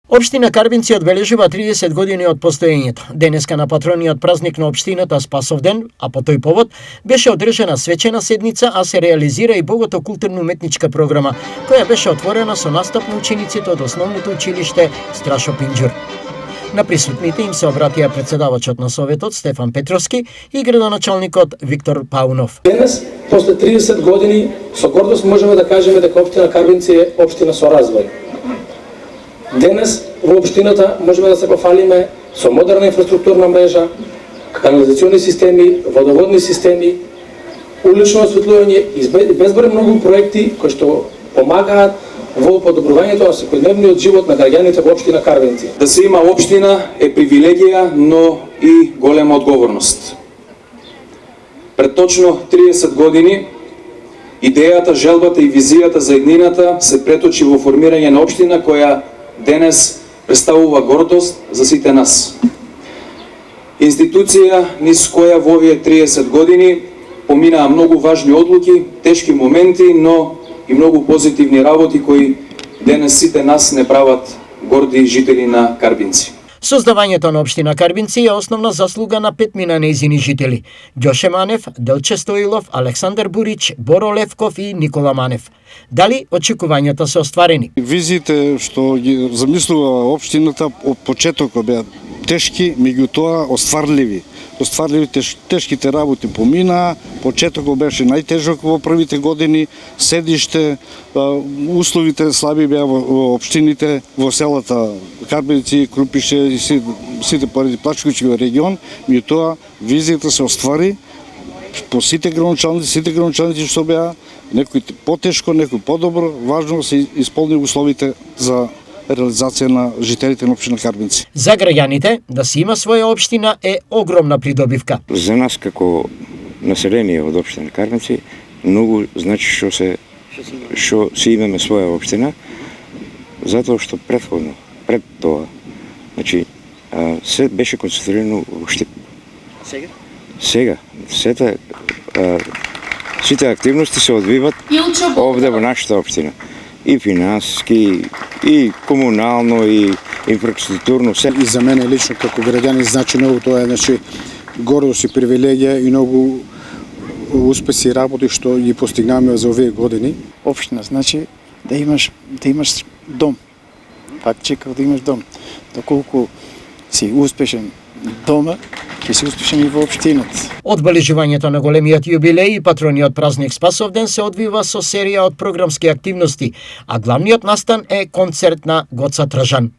Општина Карбинци одбележува 30 години од постоењето. Денеска на патрониот празник на општината Спасовден, а по тој повод беше одржана свечена седница, а се реализира и богато културно-уметничка програма, која беше отворена со настап на учениците од основното училиште Страшо Пинџур. На присутните им се обратија председавачот на Советот Стефан Петровски и градоначалникот Виктор Паунов. Денес, после 30 години, со гордост можеме да кажеме дека општина Карбинци е општина со развој. Денес во општината можеме да се пофалиме со модерна инфраструктурна мрежа, канализациони системи, водоводни системи, улично осветлување и безброј многу проекти кои што помагаат во подобрувањето на секојдневниот живот на граѓаните во општина Карбинци. Да се има општина е привилегија, но и голема одговорност. Пред точно 30 години идејата, желбата и визијата за еднината се преточи во формирање на општина која денес представува гордост за сите нас. Институција низ која во овие 30 години поминаа многу важни одлуки, тешки моменти, но и многу позитивни работи кои денес сите нас не прават горди жители на Карбинци. Создавањето на општина Карбинци е основна заслуга на петмина нејзини жители: Ѓоше Манев, Делче Стоилов, Александар Бурич, Боро Левков и Никола Манев. Дали очекувањата се остварени? Визите што ги замислува општината од почетокот беа тешки, меѓутоа остварливи. Тешките работи поминаа, почетокот беше најтежок во првите години, седиште, условите слаби беа во општините, во селата Карбинци, Крупише и сите поради Плачковичкиот регион, меѓутоа визијата се оствари по сите граничаници што беа, некој потешко, некој подобро, важно се исполни условите за реализација на жителите на општина Карбинци. За граѓаните да си има своја општина е огромна придобивка. За нас како население од општина Карбинци многу значи што си имаме своја општина, затоа што пред тоа, значи се беше концентрирано во Штип. Сега сите активности се одвиват овде во нашата општина. И финансски, и комунално, и инфраструктурно. И за мене лично како граѓанин значи многу тоа е гордост и привилегија и многу успеси и работи што ги постигнаме за овие години. Општина значи да имаш дом. Фактично да имаш дом. Доколку си успешен дома, ќе си успешен и во општината. Одбележувањето на големиот јубилеј и патрониот празник Спасовден се одвива со серија од програмски активности, а главниот настан е концерт на Гоца Тражан.